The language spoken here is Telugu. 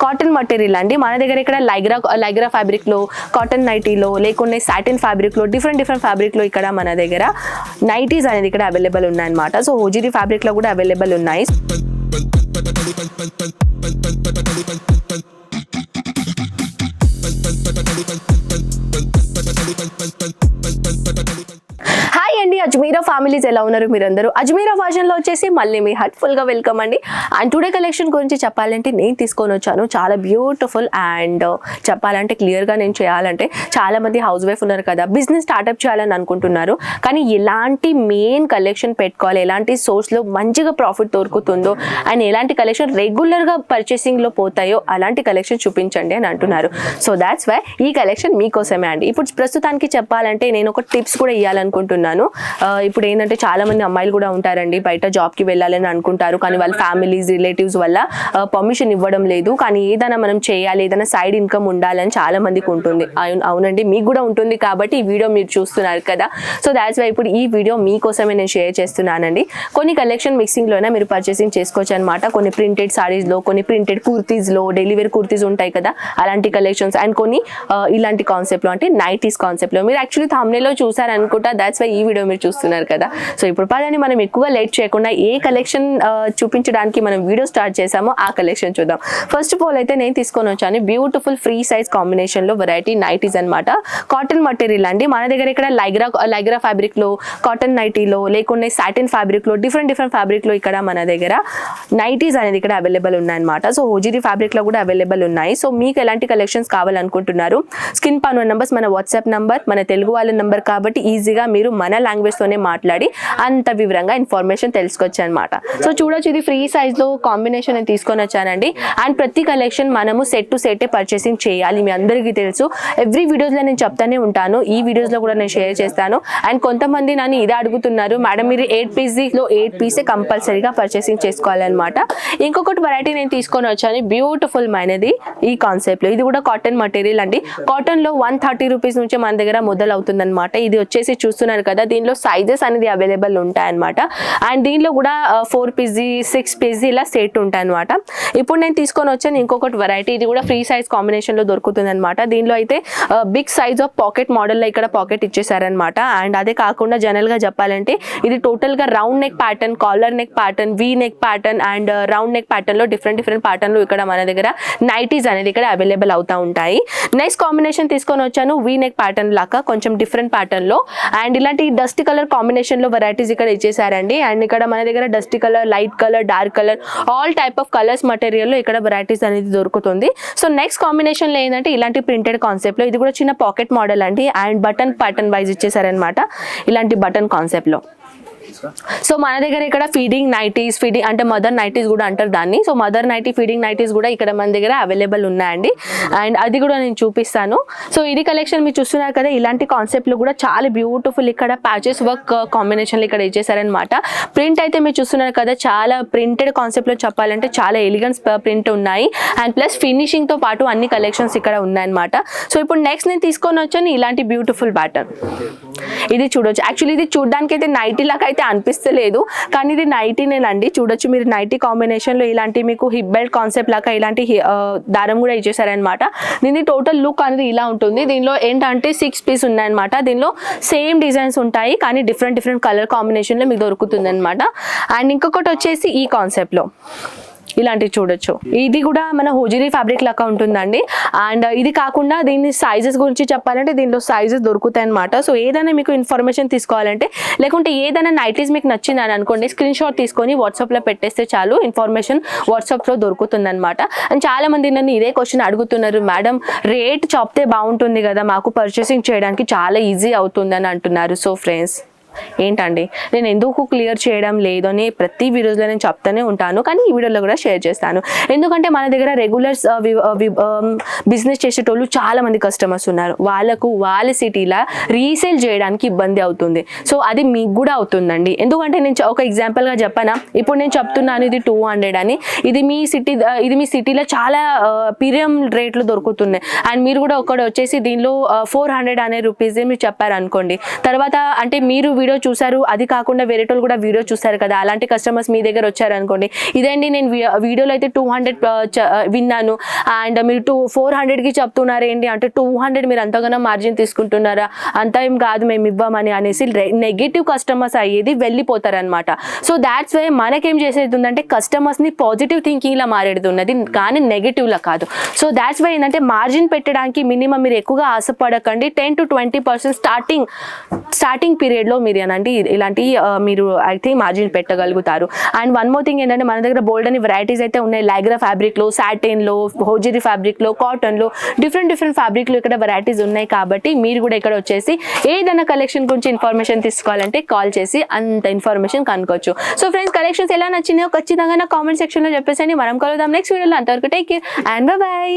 కాటన్ మటీరియల్ అండి. మన దగ్గర ఇక్కడ లైగ్రా ఫ్యాబ్రిక్ లో, కాటన్ నైటీలో, లేకుంటే సాటిన్ ఫ్యాబ్రిక్ లో, డిఫరెంట్ ఫ్యాబ్రిక్ లో ఇక్కడ మన దగ్గర నైటీస్ అనేది ఇక్కడ అవైలబుల్ ఉన్నాయి అనమాట. సో హోజరీ ఫ్యాబ్రిక్ లో కూడా అవైలబుల్ ఉన్నాయి. హాయ్ అండి, అజ్మీరా ఫ్యామిలీస్ ఎలా ఉన్నారు మీరందరూ? అజ్మీరా ఫ్యాషన్లో వచ్చేసి మళ్ళీ మీ హార్ట్ఫుల్గా వెల్కమ్ అండి. అండ్ టుడే కలెక్షన్ గురించి చెప్పాలంటే నేను తీసుకొని వచ్చాను చాలా బ్యూటిఫుల్ అండ్ చెప్పాలంటే క్లియర్గా నేను చేయాలంటే చాలామంది హౌస్ వైఫ్ ఉన్నారు కదా, బిజినెస్ స్టార్ట్అప్ చేయాలని అనుకుంటున్నారు. కానీ ఎలాంటి మెయిన్ కలెక్షన్ పెట్టుకోవాలి, ఎలాంటి సోర్స్లో మంచిగా ప్రాఫిట్ దొరుకుతుందో అండ్ ఎలాంటి కలెక్షన్ రెగ్యులర్గా పర్చేసింగ్లో పోతాయో అలాంటి కలెక్షన్ చూపించండి అని అంటున్నారు. సో దాట్స్ వై ఈ కలెక్షన్ మీకోసమే అండి. ఇప్పుడు ప్రస్తుతానికి చెప్పాలంటే నేను ఒక టిప్స్ కూడా ఇవ్వాలనుకుంటున్నాను. ఇప్పుడు ఏంటంటే చాలా మంది అమ్మాయిలు కూడా ఉంటారండి, బయట జాబ్కి వెళ్ళాలని అనుకుంటారు కానీ వాళ్ళ ఫ్యామిలీస్ రిలేటివ్స్ వల్ల పర్మిషన్ ఇవ్వడం లేదు. కానీ ఏదైనా మనం చేయాలి, ఏదైనా సైడ్ ఇన్కమ్ ఉండాలని చాలా మందికి ఉంటుంది. అవునండి, మీకు కూడా ఉంటుంది కాబట్టి ఈ వీడియో మీరు చూస్తున్నారు కదా. సో దాట్స్ వై ఇప్పుడు ఈ వీడియో మీకోసమే నేను షేర్ చేస్తున్నానండి. కొన్ని కలెక్షన్ మిక్సింగ్లోనే మీరు పర్చేసింగ్ చేసుకోవచ్చు అనమాట. కొన్ని ప్రింటెడ్ సారీస్లో, కొన్ని ప్రింటెడ్ కుర్తీస్లో, డెలివరీ కుర్తీస్ ఉంటాయి కదా అలాంటి కలెక్షన్స్, అండ్ కొన్ని ఇలాంటి కాన్సెప్ట్లో అంటే నైటీస్ కాన్సెప్ట్లో మీరు యాక్చువల్లీ థంబ్నెయిల్లో చూసారనుకుంటా. దాట్స్ వై ఈ వీడియో మీరు చూస్తున్నారు కదా. సో ఇప్పుడు పదని మనం ఎక్కువగా లేట్ చేయకుండా ఏ కలెక్షన్ చూపించడానికి మనం వీడియో స్టార్ట్ చేసామో ఆ కలెక్షన్ చూద్దాం. ఫస్ట్ ఆఫ్ ఆల్ అయితే నేను తీసుకొని వచ్చాను బ్యూటిఫుల్ ఫ్రీ సైజ్ కాంబినేషన్ లో వెరైటీ నైటీస్ అనమాట. కాటన్ మటీరియల్ అండి. మన దగ్గర ఇక్కడ లైగ్రా ఫ్యాబ్రిక్ లో, కాటన్ నైటీలో, లేకుంటే సాటిన్ ఫ్యాబ్రిక్ లో, డిఫరెంట్ ఫ్యాబ్రిక్ లో ఇక్కడ మన దగ్గర నైటీస్ అనేది ఇక్కడ అవైలబుల్ ఉన్నాయి అనమాట. సో హోజరీ ఫ్యాబ్రిక్ లో కూడా అవైలబుల్ ఉన్నాయి. సో మీకు ఎలాంటి కలెక్షన్స్ కావాలనుకుంటున్నారు, స్క్రీన్ పైన నంబర్స్ మన వాట్సాప్ నంబర్, మన తెలుగు వాళ్ళ నంబర్ కాబట్టి ఈజీగా మీరు మన లాంగ్వేజ్ తోనే మాట్లాడి అంత వివరంగా ఇన్ఫర్మేషన్ తెలుసుకోవచ్చు అనమాట. సో చూడొచ్చు, ఇది ఫ్రీ సైజ్ లో కాంబినేషన్ నేను తీసుకొని వచ్చానండి. అండ్ ప్రతి కలెక్షన్ మనము సెట్ టు సెట్ పర్చేసింగ్ చేయాలి, మీ అందరికీ తెలుసు. ఎవ్రీ వీడియోస్ లో నేను చెప్తానే ఉంటాను, ఈ వీడియోస్ లో కూడా నేను షేర్ చేస్తాను. అండ్ కొంతమంది నన్ను ఇదే అడుగుతున్నారు, మేడం మీరు 8 పీసెస్లో 8 పీసే కంపల్సరీగా పర్చేసింగ్ చేసుకోవాలన్నమాట. ఇంకొకటి వెరైటీ నేను తీసుకొని వచ్చాను బ్యూటిఫుల్ మైనది ఈ కాన్సెప్ట్ లో. ఇది కూడా కాటన్ మటీరియల్ అండి. కాటన్ లో 130 రూపీస్ నుంచి మన దగ్గర మొదలవుతుంది అనమాట. ఇది వచ్చేసి చూస్తున్నారు కదా, దీనిలో సైజెస్ అనేది అవైలబుల్ ఉంటాయి అనమాట. అండ్ దీనిలో కూడా 4 పీసీ 6 పీసీ ఇలా సెట్ ఉంటాయి అనమాట. ఇప్పుడు నేను తీసుకొని వచ్చాను ఇంకొకటి వెరైటీ, ఇది కూడా ఫ్రీ సైజ్ కాంబినేషన్ లో దొరుకుతుంది అనమాట. దీనిలో అయితే big size of pocket model లో ఇక్కడ పాకెట్ ఇచ్చేసారనమాట. అండ్ అదే కాకుండా జనరల్ గా చెప్పాలంటే ఇది టోటల్ గా round neck pattern, collar neck pattern, V neck pattern and round neck pattern లో డిఫరెంట్ ప్యాటర్న్ లో ఇక్కడ మన దగ్గర నైటీస్ అనేది ఇక్కడ అవైలబుల్ అవుతా ఉంటాయి. నెక్స్ట్ కాంబినేషన్ తీసుకొని వచ్చాను వీ నెక్ ప్యాటర్న్ లాగా కొంచెం డిఫరెంట్ ప్యాటర్న్ లో. అండ్ ఇలాంటి డస్టీ కలర్ కాంబినేషన్ లో వెరైటీస్ ఇక్కడ ఇచ్చేసారండి. అండ్ ఇక్కడ మన దగ్గర dusty colour, light colour, dark colour, all type of colours material లో ఇక్కడ వెరైటీస్ అనేది దొరుకుతుంది. సో నెక్స్ట్ కాంబినేషన్ లో ఏంటంటే ఇలాంటి ప్రింటెడ్ కాన్సెప్ట్ లో, ఇది కూడా చిన్న పాకెట్ మోడల్ అండి. అండ్ బటన్ ప్యాటర్న్ వైజ్ ఇచ్చేసారనమాట, ఇలాంటి బటన్ కాన్సెప్ట్ లో. సో మన దగ్గర ఇక్కడ ఫీడింగ్ నైటీస్, ఫీడింగ్ అంటే మదర్ నైటీస్ కూడా అంటారు దాన్ని. So mother nighty, feeding nighties కూడా ఇక్కడ మన దగ్గర అవైలబుల్ ఉన్నాయండి. అండ్ అది కూడా నేను చూపిస్తాను. సో ఇది కలెక్షన్ మీరు చూస్తున్నారు కదా, ఇలాంటి కాన్సెప్ట్ లో కూడా చాలా బ్యూటిఫుల్ ఇక్కడ ప్యాచెస్ వర్క్ కాంబినేషన్ ఇక్కడ ఇచ్చేసారనమాట. ప్రింట్ అయితే మీరు చూస్తున్నారు కదా, చాలా ప్రింటెడ్ కాన్సెప్ట్ లో చెప్పాలంటే చాలా ఎలిగెన్స్ ప్రింట్ ఉన్నాయి. అండ్ ప్లస్ ఫినిషింగ్ తో పాటు అన్ని కలెక్షన్స్ ఇక్కడ ఉన్నాయన్నమాట. సో ఇప్పుడు నెక్స్ట్ నేను తీసుకొని వచ్చాను ఇలాంటి బ్యూటిఫుల్ ప్యాటర్న్. ఇది చూడొచ్చు, యాక్చువల్లీ ఇది చూడడానికి అయితే నైటీ లాగా అయితే అనిపిస్తలేదు కానీ ఇది నైటీనేనండి. చూడొచ్చు మీరు, నైటీ కాంబినేషన్ లో ఇలాంటి మీకు హిప్ బెల్ట్ కాన్సెప్ట్ లాగా ఇలాంటి దారం కూడా ఇచ్చేసారనమాట. దీని టోటల్ లుక్ అనేది ఇలా ఉంటుంది. దీనిలో ఏంటంటే 6 పీస్ ఉన్నాయన్నమాట. దీనిలో సేమ్ డిజైన్స్ ఉంటాయి కానీ డిఫరెంట్ కలర్ కాంబినేషన్ లో మీకు దొరుకుతుంది అనమాట. అండ్ ఇంకొకటి వచ్చేసి ఈ కాన్సెప్ట్ లో ఇలాంటివి చూడొచ్చు, ఇది కూడా మన హోజరీ ఫ్యాబ్రిక్ లాగా ఉంటుందండి. అండ్ ఇది కాకుండా దీని సైజెస్ గురించి చెప్పాలంటే దీనిలో సైజెస్ దొరుకుతాయి అనమాట. సో ఏదైనా మీకు ఇన్ఫర్మేషన్ తీసుకోవాలంటే, లేకుంటే ఏదైనా నైటీస్ మీకు నచ్చిందని అనుకోండి, స్క్రీన్ షాట్ తీసుకొని వాట్సాప్లో పెట్టేస్తే చాలు, ఇన్ఫర్మేషన్ వాట్సాప్లో దొరుకుతుంది అనమాట. అండ్ చాలా మంది నన్ను ఇదే క్వశ్చన్ అడుగుతున్నారు, మేడం రేట్ చెప్తే బాగుంటుంది కదా, మాకు పర్చేసింగ్ చేయడానికి చాలా ఈజీ అవుతుందని అంటున్నారు. సో ఫ్రెండ్స్ ఏంటండి, నేను ఎందుకు క్లియర్ చేయడం లేదు అని ప్రతి వీడియోస్లో నేను చెప్తానే ఉంటాను కానీ ఈ వీడియోలో కూడా షేర్ చేస్తాను. ఎందుకంటే మన దగ్గర రెగ్యులర్స్ బిజినెస్ చేసేటోళ్ళు చాలా మంది కస్టమర్స్ ఉన్నారు, వాళ్ళకు వాళ్ళ సిటీలో రీసేల్ చేయడానికి ఇబ్బంది అవుతుంది. సో అది మీకు కూడా అవుతుందండి. ఎందుకంటే నేను ఒక ఎగ్జాంపుల్గా చెప్పనా, ఇప్పుడు నేను చెప్తున్నాను ఇది 200 అని, ఇది మీ సిటీలో చాలా ప్రీమియం రేట్లు దొరుకుతున్నాయి. అండ్ మీరు కూడా ఒకటి వచ్చేసి దీనిలో 400 అనే రూపీస్ మీరు చెప్పారనుకోండి, తర్వాత అంటే మీరు వీడియో చూసారు, అది కాకుండా వేరేటోళ్ళు కూడా వీడియో చూసారు కదా, అలాంటి కస్టమర్స్ మీ దగ్గర వచ్చారనుకోండి, ఇదేంటి నేను వీడియోలో అయితే 200 విన్నాను అండ్ మీరు 400కి చెప్తున్నారు ఏంటి అంటే 200 మీరు అంతగానో మార్జిన్ తీసుకుంటున్నారా, అంత ఏం కాదు మేము ఇవ్వమని అనేసి నెగిటివ్ కస్టమర్స్ అయ్యేది వెళ్ళిపోతారనమాట. సో దాట్స్ వై మనకేం చేసేది ఉందంటే కస్టమర్స్ని పాజిటివ్ థింకింగ్లా మారేది ఉన్నది కానీ నెగిటివ్లా కాదు. సో దాట్స్ వై ఏంటంటే మార్జిన్ పెట్టడానికి మినిమం మీరు ఎక్కువగా ఆశపడకండి. 10 to 20% స్టార్టింగ్ పీరియడ్లో మీరు ఏనంటే ఇలాంటి మీరు అయితే మార్జిన్ పెట్టగలుగుతారు. అండ్ వన్ మోర్ థింగ్ ఏంటంటే మన దగ్గర బోల్డ్ అని వెరైటీస్ అయితే ఉన్నాయి. లైగ్రా ఫ్యాబ్రిక్లో, సాటిన్లో, హోజరీ ఫ్యాబ్రిక్లో, కాటన్లో, డిఫరెంట్ ఫ్యాబ్రిక్లో ఇక్కడ వెరైటీస్ ఉన్నాయి. కాబట్టి మీరు కూడా ఇక్కడ వచ్చేసి ఏదైనా కలెక్షన్ గురించి ఇన్ఫర్మేషన్ తీసుకోవాలంటే కాల్ చేసి అంత ఇన్ఫర్మేషన్ కనుక్కోవచ్చు. సో ఫ్రెండ్స్, కలెక్షన్స్ ఎలా నచ్చినాయో ఖచ్చితంగా నా కామెంట్ సెక్షన్లో చెప్పేసి మనం కలుద్దాం నెక్స్ట్ వీడియోలో. అంతవరకు టేక్ కేర్ అండ్ బాయ్.